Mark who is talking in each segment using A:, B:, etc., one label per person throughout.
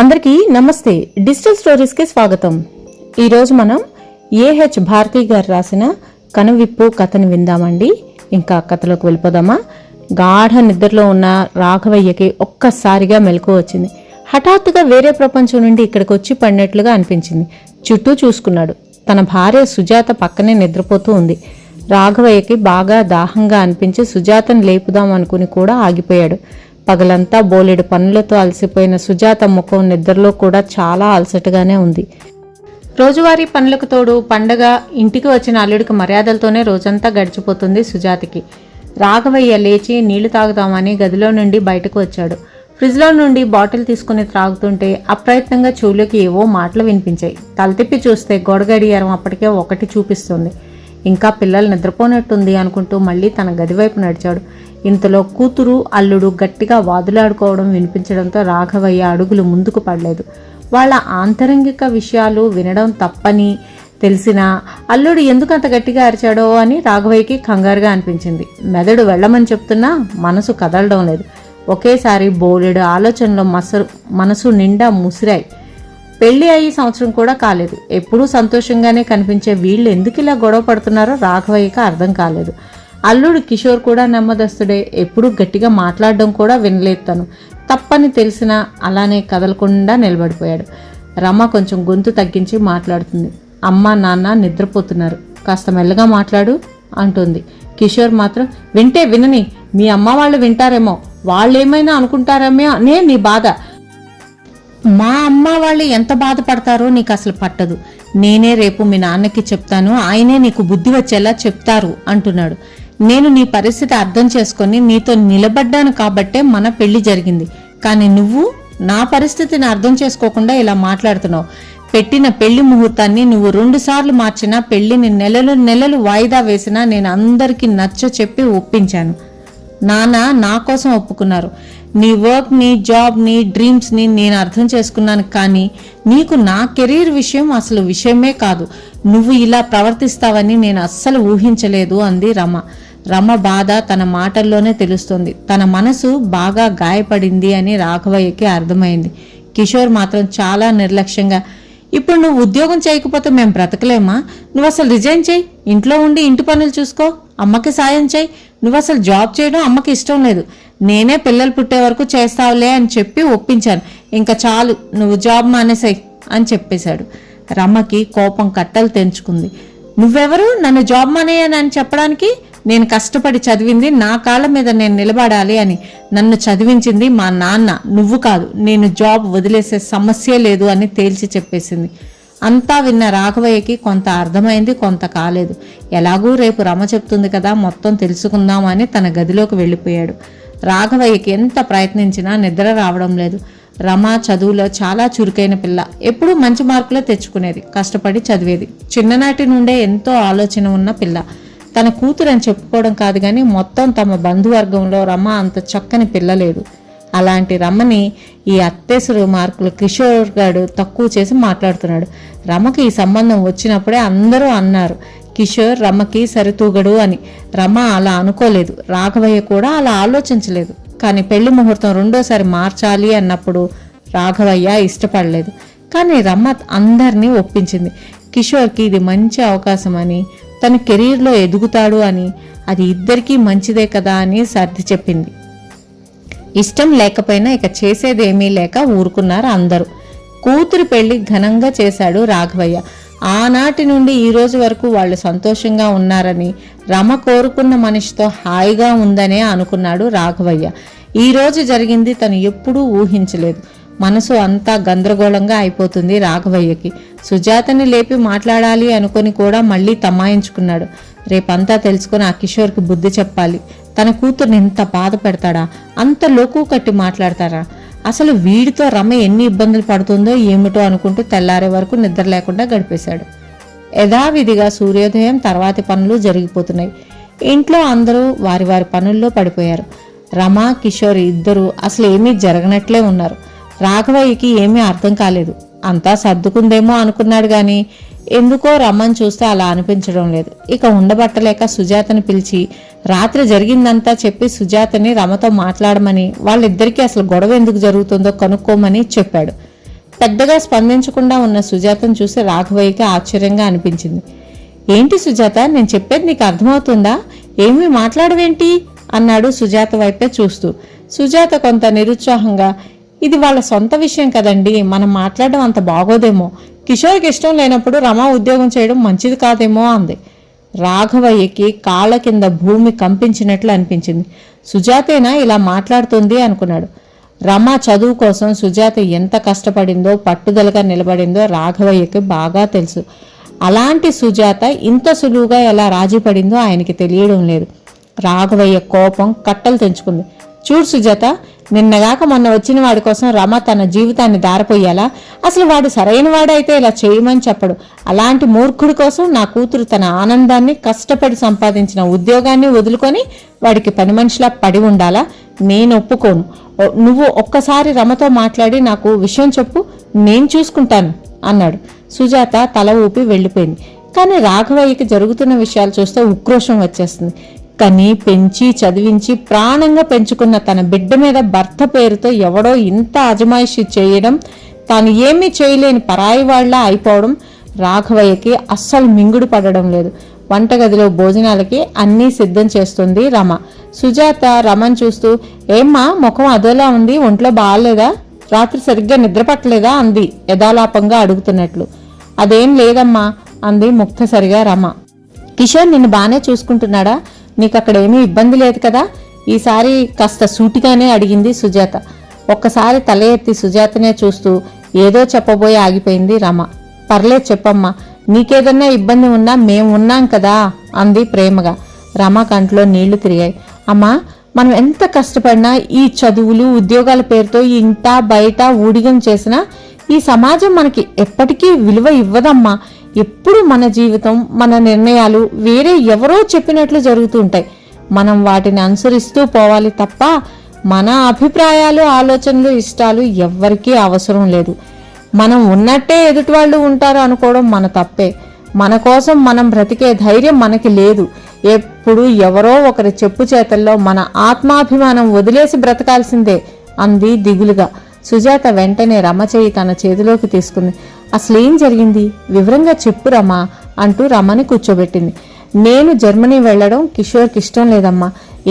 A: అందరికీ నమస్తే. Digital stories కి స్వాగతం. ఈరోజు మనం ఏహెచ్ భారతి గారు రాసిన కనువిప్పు కథను విందామండి. ఇంకా కథలోకి వెళ్ళిపోదామా? గాఢ నిద్రలో ఉన్న రాఘవయ్యకి ఒక్కసారిగా మెలకువ వచ్చింది. హఠాత్తుగా వేరే ప్రపంచం నుండి ఇక్కడికి వచ్చి పడినట్లుగా అనిపించింది. చుట్టూ చూసుకున్నాడు. తన భార్య సుజాత పక్కనే నిద్రపోతూ ఉంది. రాఘవయ్యకి బాగా దాహంగా అనిపించి సుజాతను లేపుదాం అనుకుని కూడా ఆగిపోయాడు. పగలంతా బోలెడు పనులతో అలసిపోయిన సుజాత ముఖం నిద్రలో కూడా చాలా అలసటగానే ఉంది. రోజువారీ పనులకు తోడు పండగ, ఇంటికి వచ్చిన అల్లుడికి మర్యాదలతోనే రోజంతా గడిచిపోతుంది సుజాతకి. రాఘవయ్య లేచి నీళ్లు తాగుదామని గదిలో నుండి బయటకు వచ్చాడు. ఫ్రిడ్జ్లో నుండి బాటిల్ తీసుకుని త్రాగుతుంటే అప్రయత్నంగా చెవులోకి ఏవో మాటలు వినిపించాయి. తలతిప్పి చూస్తే గొడగడియారం అప్పటికే ఒకటి చూపిస్తుంది. ఇంకా పిల్లలు నిద్రపోనట్టుంది అనుకుంటూ మళ్ళీ తన గదివైపు నడిచాడు. ఇంతలో కూతురు, అల్లుడు గట్టిగా వాదులాడుకోవడం వినిపించడంతో రాఘవయ్య అడుగులు ముందుకు పడలేదు. వాళ్ళ ఆంతరంగిక విషయాలు వినడం తప్పని తెలిసినా అల్లుడు ఎందుకు అంత గట్టిగా అరిచాడో అని రాఘవయ్యకి కంగారుగా అనిపించింది. మెదడు వెళ్ళమని చెప్తున్నా మనసు కదలడం లేదు. ఒకేసారి బోలెడు ఆలోచనలో మనసు నిండా ముసిరాయి. పెళ్లి అయ్యి సంవత్సరం కూడా కాలేదు. ఎప్పుడూ సంతోషంగానే కనిపించే వీళ్ళు ఎందుకు ఇలా గొడవ పడుతున్నారో రాఘవయ్యకి అర్థం కాలేదు. అల్లుడు కిషోర్ కూడా నెమ్మదస్తుడే. ఎప్పుడూ గట్టిగా మాట్లాడడం కూడా వినలేదు. తను తప్పని తెలిసినా అలానే కదలకుండా నిలబడిపోయాడు. రమ కొంచెం గొంతు తగ్గించి మాట్లాడుతుంది. అమ్మ, నాన్న నిద్రపోతున్నారు, కాస్త మెల్లగా మాట్లాడు అంటుంది. కిషోర్ మాత్రం వింటే వినని, మీ అమ్మ వాళ్ళు వింటారేమో, వాళ్ళేమైనా అనుకుంటారేమో అనే నీ బాధ. మా అమ్మ వాళ్ళు ఎంత బాధపడతారో నీకు అసలు పట్టదు. నేనే రేపు మీ నాన్నకి చెప్తాను, ఆయనే నీకు బుద్ధి వచ్చేలా చెప్తారు అంటున్నాడు. నేను నీ పరిస్థితి అర్థం చేసుకొని నీతో నిలబడ్డాను కాబట్టే మన పెళ్లి జరిగింది. కానీ నువ్వు నా పరిస్థితిని అర్థం చేసుకోకుండా ఇలా మాట్లాడుతున్నావు. పెట్టిన పెళ్లి ముహూర్తాన్ని నువ్వు 2 సార్లు మార్చినా, పెళ్లిని నెలలు వాయిదా వేసినా నేను అందరికీ నచ్చ చెప్పి ఒప్పించాను. నాన్న నా కోసం ఒప్పుకున్నారు. నీ వర్క్ని, జాబ్ని, డ్రీమ్స్ని నేను అర్థం చేసుకున్నాను. కానీ నీకు నా కెరీర్ విషయం అసలు విషయమే కాదు. నువ్వు ఇలా ప్రవర్తిస్తావని నేను అస్సలు ఊహించలేదు అంది రమ. రమ బాధ తన మాటల్లోనే తెలుస్తుంది. తన మనసు బాగా గాయపడింది అని రాఘవయ్యకి అర్థమైంది. కిషోర్ మాత్రం చాలా నిర్లక్ష్యంగా, ఇప్పుడు నువ్వు ఉద్యోగం చేయకపోతే మేము బ్రతకలేమా? నువ్వు అసలు రిజైన్ చేయి, ఇంట్లో ఉండి ఇంటి పనులు చూసుకో, అమ్మకి సాయం చేయి. నువ్వు అసలు జాబ్ చేయడం అమ్మకి ఇష్టం లేదు. నేనే పిల్లలు పుట్టే వరకు చేస్తావులే అని చెప్పి ఒప్పించాను. ఇంకా చాలు, నువ్వు జాబ్ మానేసాయి అని చెప్పేశాడు. రమ్మకి కోపం కట్టలు తెంచుకుంది. నువ్వెవరు నన్ను జాబ్ మానేయని చెప్పడానికి? నేను కష్టపడి చదివింది నా కాళ్ళ మీద నేను నిలబడాలి అని. నన్ను చదివించింది మా నాన్న, నువ్వు కాదు. నేను జాబ్ వదిలేసే సమస్య లేదు అని తేల్చి చెప్పేసింది. అంతా విన్న రాఘవయ్యకి కొంత అర్థమైంది, కొంత కాలేదు. ఎలాగూ రేపు రమ చెప్తుంది కదా, మొత్తం తెలుసుకుందామని తన గదిలోకి వెళ్ళిపోయాడు. రాఘవయ్యకి ఎంత ప్రయత్నించినా నిద్ర రావడం లేదు. రమ చదువులో చాలా చురుకైన పిల్ల. ఎప్పుడూ మంచి మార్కులే తెచ్చుకునేది, కష్టపడి చదివేది. చిన్ననాటి నుండే ఎంతో ఆలోచన ఉన్న పిల్ల. తన కూతురు అని చెప్పుకోవడం కాదు కానీ మొత్తం తమ బంధువర్గంలో రమ అంత చక్కని పిల్ల లేదు. అలాంటి రమని ఈ అత్తేసరు మార్కులు కిషోర్ గారు తక్కువ చేసి మాట్లాడుతున్నాడు. రమకి ఈ సంబంధం వచ్చినప్పుడే అందరూ అన్నారు కిషోర్ రమకి సరితూగడు అని. రమ అలా అనుకోలేదు, రాఘవయ్య కూడా అలా ఆలోచించలేదు. కానీ పెళ్లి ముహూర్తం 2వ సారి మార్చాలి అన్నప్పుడు రాఘవయ్య ఇష్టపడలేదు. కానీ రమ అందరినీ ఒప్పించింది. కిషోర్కి ఇది మంచి అవకాశం అని, తన కెరీర్లో ఎదుగుతాడు అని, అది ఇద్దరికీ మంచిదే కదా అని సర్ది చెప్పింది. ఇష్టం లేకపోయినా ఇక చేసేదేమీ లేక ఊరుకున్నారు అందరూ. కూతురు పెళ్లి ఘనంగా చేశాడు రాఘవయ్య. ఆనాటి నుండి ఈ రోజు వరకు వాళ్ళు సంతోషంగా ఉన్నారని, రమ కోరుకున్న మనిషితో హాయిగా ఉందనే అనుకున్నాడు రాఘవయ్య. ఈ రోజు జరిగింది తను ఎప్పుడూ ఊహించలేదు. మనసు అంతా గందరగోళంగా అయిపోతుంది రాఘవయ్యకి. సుజాతని లేపి మాట్లాడాలి అనుకుని కూడా మళ్ళీ తమాయించుకున్నాడు. రేపంతా తెలుసుకుని ఆ కిషోర్కి బుద్ధి చెప్పాలి. తన కూతుర్ని ఇంత బాధ పెడతాడా, అంత లోకు కట్టి మాట్లాడతారా? అసలు వీడితో రమ ఎన్ని ఇబ్బందులు పడుతుందో ఏమిటో అనుకుంటూ తెల్లారే వరకు నిద్ర లేకుండా గడిపేశాడు. యథావిధిగా సూర్యోదయం తర్వాతి పనులు జరిగిపోతున్నాయి. ఇంట్లో అందరూ వారి వారి పనుల్లో పడిపోయారు. రమ, కిషోర్ ఇద్దరు అసలు ఏమీ జరగనట్లే ఉన్నారు. రాఘవయ్యకి ఏమీ అర్థం కాలేదు. అంతా సర్దుకుందేమో అనుకున్నాడు గాని ఎందుకో రమ్మని చూస్తే అలా అనిపించడం లేదు. ఇక ఉండబట్టలేక సుజాతని పిలిచి రాత్రి జరిగిందంతా చెప్పి సుజాతని రమతో మాట్లాడమని, వాళ్ళిద్దరికీ అసలు గొడవ ఎందుకు జరుగుతుందో కనుక్కోమని చెప్పాడు. పెద్దగా స్పందించకుండా ఉన్న సుజాతను చూసి రాఘవయ్యకి ఆశ్చర్యంగా అనిపించింది. ఏంటి సుజాత, నేను చెప్పేది నీకు అర్థమవుతుందా? ఏమీ మాట్లాడవేంటి అన్నాడు సుజాత వైపే చూస్తూ. సుజాత కొంత నిరుత్సాహంగా, ఇది వాళ్ళ సొంత విషయం కదండి, మనం మాట్లాడడం అంత బాగోదేమో. కిషోర్కి ఇష్టం లేనప్పుడు రమ ఉద్యోగం చేయడం మంచిది కాదేమో అంది. రాఘవయ్యకి కాళ్ళ కింద భూమి కంపించినట్లు అనిపించింది. సుజాతేనా ఇలా మాట్లాడుతుంది అనుకున్నాడు. రమ చదువు కోసం సుజాత ఎంత కష్టపడిందో పట్టుదలగా నిలబడిందో రాఘవయ్యకి బాగా తెలుసు. అలాంటి సుజాత ఇంత సులువుగా ఎలా రాజీ పడిందో ఆయనకి తెలియడం లేదు. రాఘవయ్య కోపం కట్టలు తెంచుకుంది. చూడు సుజాత, నిన్నగాక మొన్న వచ్చిన వాడి కోసం రమ తన జీవితాన్ని దారపోయాలా? అసలు వాడు సరైన వాడైతే ఇలా చేయమని చెప్పడు. అలాంటి మూర్ఖుడి కోసం నా కూతురు తన ఆనందాన్ని, కష్టపడి సంపాదించిన ఉద్యోగాన్ని వదులుకొని వాడికి పని మనిషిలా పడి ఉండాలా? నేను ఒప్పుకోను. నువ్వు ఒక్కసారి రమతో మాట్లాడి నాకు విషయం చెప్పు, నేను చూసుకుంటాను అన్నాడు. సుజాత తల ఊపి వెళ్ళిపోయింది. కానీ రాఘవయ్యకి జరుగుతున్న విషయాలు చూస్తే ఉక్రోషం వచ్చేస్తుంది. కని పెంచి చదివించి ప్రాణంగా పెంచుకున్న తన బిడ్డ మీద భర్త పేరుతో ఎవడో ఇంత అజమాయిషి చేయడం, తాను ఏమీ చేయలేని పరాయి వాళ్ళ అయిపోవడం రాఘవయ్యకి అస్సలు మింగుడు పడడం లేదు. వంటగదిలో భోజనాలకి అన్నీ సిద్ధం చేస్తుంది రమ. సుజాత రమను చూస్తూ, ఏమ్మా ముఖం అదోలా ఉంది, ఒంట్లో బాగాలేదా? రాత్రి సరిగ్గా నిద్ర పట్టలేదా అంది యథాలాపంగా అడుగుతున్నట్లు. అదేం లేదమ్మా అంది ముక్తసరిగా రమ. కిషోర్ నిన్ను బానే చూసుకుంటున్నాడా? నీకు అక్కడేమీ ఇబ్బంది లేదు కదా? ఈసారి కాస్త సూటిగానే అడిగింది సుజాత. ఒక్కసారి తల ఎత్తి సుజాతనే చూస్తూ ఏదో చెప్పబోయి ఆగిపోయింది రమ. పర్లేదు చెప్పమ్మా, నీకేదన్నా ఇబ్బంది ఉన్నా మేము ఉన్నాం కదా అంది ప్రేమగా. రమ కంట్లో నీళ్లు తిరిగాయి. అమ్మా, మనం ఎంత కష్టపడినా ఈ చదువులు ఉద్యోగాల పేరుతో ఇంట బయట ఊడిగం చేసినా ఈ సమాజం మనకి ఎప్పటికీ విలువ ఇవ్వదమ్మా. ఎప్పుడు మన జీవితం, మన నిర్ణయాలు వేరే ఎవరో చెప్పినట్లు జరుగుతూ ఉంటాయి. మనం వాటిని అనుసరిస్తూ పోవాలి తప్ప మన అభిప్రాయాలు, ఆలోచనలు, ఇష్టాలు ఎవ్వరికీ అవసరం లేదు. మనం ఉన్నట్టే ఎదుటివాళ్ళు ఉంటారు అనుకోవడం మన తప్పే. మన కోసం మనం బ్రతికే ధైర్యం మనకి లేదు. ఎప్పుడు ఎవరో ఒకరి చెప్పు చేతల్లో మన ఆత్మాభిమానం వదిలేసి బ్రతకాల్సిందే అంది దిగులుగా. సుజాత వెంటనే రమ చేయి తన చేతిలోకి తీసుకుంది. అసలేం జరిగింది, వివరంగా చెప్పు రమా అంటూ రమని కూర్చోబెట్టింది. నేను జర్మనీ వెళ్లడం కిషోర్కి ఇష్టం లేదమ్మా.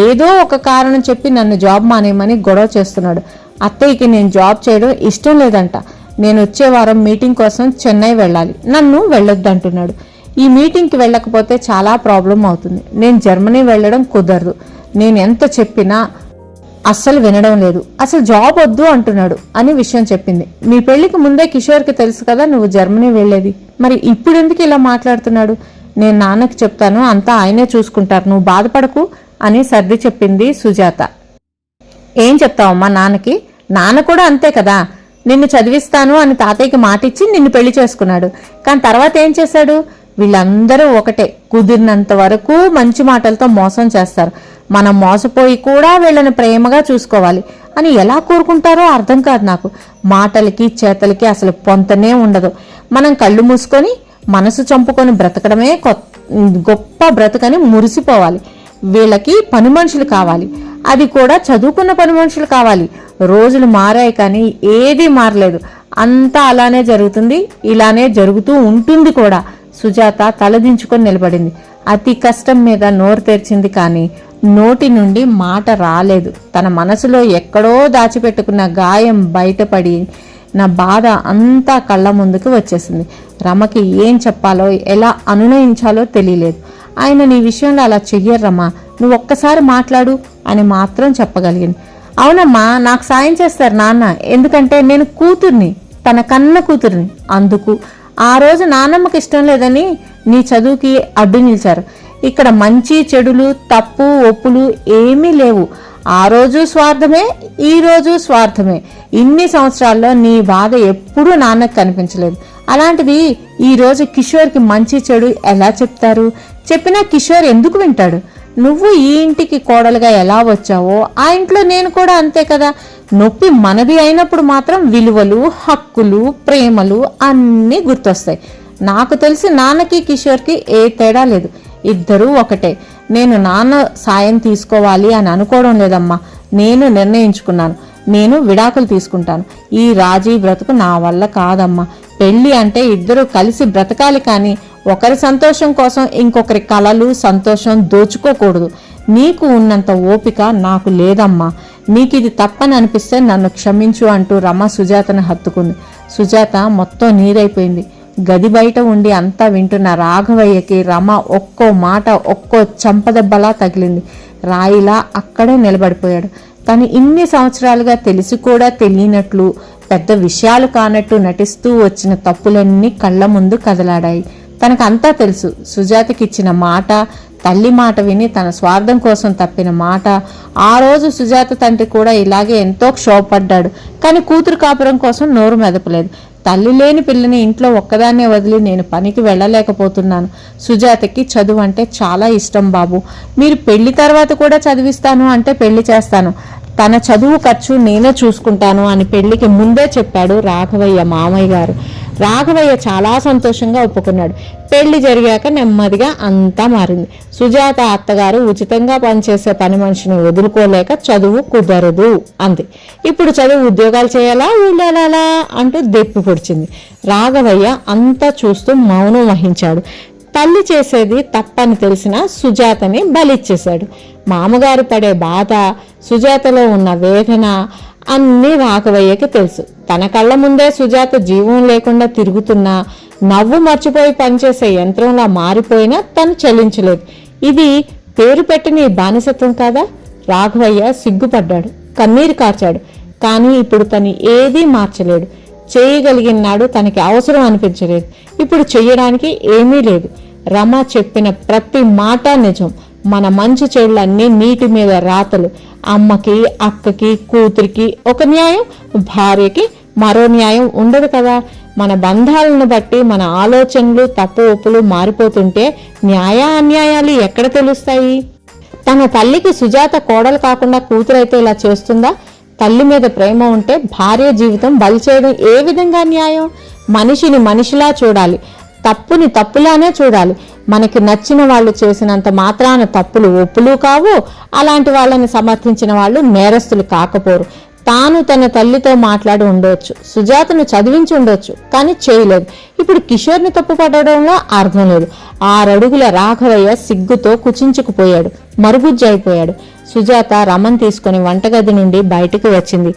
A: ఏదో ఒక కారణం చెప్పి నన్ను జాబ్ మానేయమని గొడవ చేస్తున్నాడు. అత్తయ్యకి నేను జాబ్ చేయడం ఇష్టం లేదంట. నేను వచ్చే వారం మీటింగ్ కోసం చెన్నై వెళ్ళాలి, నన్ను వెళ్ళొద్దంటున్నాడు. ఈ మీటింగ్కి వెళ్ళకపోతే చాలా ప్రాబ్లం అవుతుంది. నేను జర్మనీ వెళ్ళడం కుదరదు. నేను ఎంత చెప్పినా అస్సలు వినడం లేదు. అసలు జాబ్ వద్దు అంటున్నాడు అని విషయం చెప్పింది. మీ పెళ్లికి ముందే కిషోర్కి తెలుసు కదా నువ్వు జర్మనీ వెళ్ళేది. మరి ఇప్పుడు ఎందుకు ఇలా మాట్లాడుతున్నాడు? నేను నాన్నకి చెప్తాను, అంతా ఆయనే చూసుకుంటారు, నువ్వు బాధపడకు అని సర్ది చెప్పింది సుజాత. ఏం చెప్తావమ్మా నాన్నకి? నాన్న కూడా అంతే కదా. నిన్ను చదివిస్తాను అని తాతయ్యకి మాటిచ్చి నిన్ను పెళ్లి చేసుకున్నాడు. కానీ తర్వాత ఏం చేశాడు? వీళ్ళందరూ ఒకటే, కుదిరినంత వరకు మంచి మాటలతో మోసం చేస్తారు. మనం మోసపోయి కూడా వీళ్ళని ప్రేమగా చూసుకోవాలి అని ఎలా కోరుకుంటారో అర్థం కాదు నాకు. మాటలకి చేతలకి అసలు పొంతనే ఉండదు. మనం కళ్ళు మూసుకొని మనసు చంపుకొని బ్రతకడమే గొప్ప బ్రతకని మురిసిపోవాలి. వీళ్ళకి పని మనుషులు కావాలి, అది కూడా చదువుకున్న పని మనుషులు కావాలి. రోజులు మారాయి కానీ ఏదీ మారలేదు. అంతా అలానే జరుగుతుంది, ఇలానే జరుగుతూ ఉంటుంది కూడా. సుజాత తలదించుకొని నిలబడింది. అతి కష్టం మీద నోరు తెరిచింది కానీ నోటి నుండి మాట రాలేదు. తన మనసులో ఎక్కడో దాచిపెట్టుకున్న గాయం బయటపడి నా బాధ అంతా కళ్ళ ముందుకు వచ్చేసింది. రమకి ఏం చెప్పాలో, ఎలా అనునయించాలో తెలియలేదు. ఆయన నీ విషయంలో అలా చెయ్యర్రమ్మా, నువ్వు ఒక్కసారి మాట్లాడు అని మాత్రం చెప్పగలిగింది. అవునమ్మా, నాకు సాయం చేస్తారు నాన్న, ఎందుకంటే నేను కూతుర్ని, తన కన్న కూతుర్ని. అందుకు ఆ రోజు నాన్నమ్మకి ఇష్టం లేదని నీ చదువుకి అడ్డు నిలిచారు. ఇక్కడ మంచి చెడులు, తప్పు ఒప్పులు ఏమీ లేవు. ఆ రోజు స్వార్థమే, ఈ రోజు స్వార్థమే. ఇన్ని సంవత్సరాల్లో నీ బాధ ఎప్పుడూ నాన్నకు కనిపించలేదు. అలాంటిది ఈ రోజు కిషోర్కి మంచి చెడు ఎలా చెప్తారు? చెప్పినా కిషోర్ ఎందుకు వింటాడు? నువ్వు ఈ ఇంటికి కోడలుగా ఎలా వచ్చావో ఆ ఇంట్లో నేను కూడా అంతే కదా. నొప్పి మనది అయినప్పుడు మాత్రం విలువలు, హక్కులు, ప్రేమలు అన్నీ గుర్తొస్తాయి. నాకు తెలిసి నాన్నకి కిషోర్కి ఏ తేడా లేదు, ఇద్దరూ ఒకటే. నేను నాన్న సాయం తీసుకోవాలి అని అనుకోవడం లేదమ్మా. నేను నిర్ణయించుకున్నాను. నేను విడాకులు తీసుకుంటాను. ఈ రాజీ బ్రతుకు నా వల్ల కాదమ్మా. పెళ్లి అంటే ఇద్దరు కలిసి బ్రతకాలి, కానీ ఒకరి సంతోషం కోసం ఇంకొకరి కలలు సంతోషం దోచుకోకూడదు. నీకు ఉన్నంత ఓపిక నాకు లేదమ్మా. నీకు ఇది తప్పని అనిపిస్తే నన్ను క్షమించు అంటూ రమ సుజాతను హత్తుకుంది. సుజాత మొత్తం నీరైపోయింది. గది బయట ఉండి అంతా వింటున్న రాఘవయ్యకి రమ ఒక్కో మాట ఒక్కో చంపదెబ్బలా తగిలింది. రాయిలా అక్కడే నిలబడిపోయాడు. తను ఇన్ని సంవత్సరాలుగా తెలిసి కూడా తెలియనట్లు, పెద్ద విషయాలు కానట్టు నటిస్తూ వచ్చిన తప్పులన్నీ కళ్ళ ముందు కదలాడాయి. తనకంతా తెలుసు. సుజాతకి ఇచ్చిన మాట, తల్లి మాట విని తన స్వార్థం కోసం తప్పిన మాట. ఆ రోజు సుజాత తండ్రి కూడా ఇలాగే ఎంతో క్షోభపడ్డాడు. కానీ కూతురు కాపురం కోసం నోరు మెదపలేదు. తల్లి లేని పిల్లని ఇంట్లో ఒక్కదాన్నే వదిలి నేను పనికి వెళ్ళలేకపోతున్నాను. సుజాతకి చదువు అంటే చాలా ఇష్టం బాబు. మీరు పెళ్లి తర్వాత కూడా చదివిస్తాను అంటే పెళ్లి చేస్తాను. తన చదువు ఖర్చు నేనే చూసుకుంటాను అని పెళ్లికి ముందే చెప్పాడు రాఘవయ్య మామయ్య గారు. రాఘవయ్య చాలా సంతోషంగా ఒప్పుకున్నాడు. పెళ్లి జరిగాక నెమ్మదిగా అంతా మారింది. సుజాత అత్తగారు ఉచితంగా పనిచేసే పని మనిషిని వదులుకోలేక చదువు కుదరదు అంది. ఇప్పుడు చదువు ఉద్యోగాలు చేయాలా ఊళ్ళేలా అంటూ దెప్పి పొడిచింది. రాఘవయ్య అంతా చూస్తూ మౌనం వహించాడు. తల్లి చేసేది తప్పని తెలిసిన సుజాతని బలిచ్చేశాడు. మామగారు పడే బాధ, సుజాతలో ఉన్న వేదన అన్నీ రాఘవయ్యకి తెలుసు. తన కళ్ళ ముందే సుజాత జీవం లేకుండా తిరుగుతున్నా, నవ్వు మర్చిపోయి పనిచేసే యంత్రంలా మారిపోయినా తను చెల్లించలేదు. ఇది పేరు పెట్టని బానిసత్వం కాదా? రాఘవయ్య సిగ్గుపడ్డాడు, కన్నీరు కార్చాడు. కానీ ఇప్పుడు తను ఏదీ మార్చలేడు. చేయగలిగినాడు తనకి అవసరం అనిపించలేదు. ఇప్పుడు చెయ్యడానికి ఏమీ లేదు. రమ చెప్పిన ప్రతి మాట నిజం. మన మంచి చెడులన్నీ నీటి మీద రాతలు. అమ్మకి, అక్కకి, కూతురికి ఒక న్యాయం, భార్యకి మరో న్యాయం ఉండదు కదా. మన బంధాలను బట్టి మన ఆలోచనలు, తప్పు ఒప్పులు మారిపోతుంటే న్యాయ అన్యాయాలు ఎక్కడ తెలుస్తాయి? తన తల్లికి సుజాత కోడలు కాకుండా కూతురైతే ఇలా చేస్తుందా? తల్లి మీద ప్రేమ ఉంటే భార్య జీవితం బలి చేయడం ఏ విధంగా న్యాయం? మనిషిని మనిషిలా చూడాలి, తప్పుని తప్పులానే చూడాలి. మనకి నచ్చిన వాళ్ళు చేసినంత మాత్రాన తప్పులు ఒప్పులు కావు. అలాంటి వాళ్ళని సమర్థించిన వాళ్ళు నేరస్తులు కాకపోరు. తాను తన తల్లితో మాట్లాడి ఉండవచ్చు, సుజాతను చదివించి ఉండొచ్చు, కానీ చేయలేదు. ఇప్పుడు కిషోర్ని తప్పు పడడంలో అర్థం లేదు. 6 అడుగుల రాఘవయ్య సిగ్గుతో కుచించుకుపోయాడు, మరుగుజ్జు అయిపోయాడు. సుజాత రమన్ తీసుకుని వంటగది నుండి బయటకు వచ్చింది.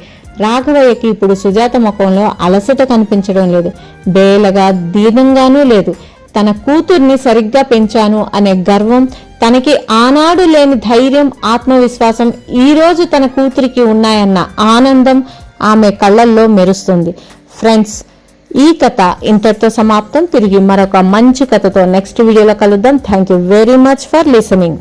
A: రాఘవయ్యకి ఇప్పుడు సుజాత ముఖంలో అలసట కనిపించడం లేదు, బేలగా దీనంగానూ లేదు. తన కూతుర్ని సరిగ్గా పెంచాను అనే గర్వం, తనకి ఆనాడు లేని ధైర్యం, ఆత్మవిశ్వాసం ఈరోజు తన కూతురికి ఉన్నాయన్న ఆనందం ఆమె కళ్ళల్లో మెరుస్తుంది. ఫ్రెండ్స్, ఈ కథ ఇంతటితో సమాప్తం. తిరిగి మరొక మంచి కథతో నెక్స్ట్ వీడియోలో కలుద్దాం. Thank you very much for listening.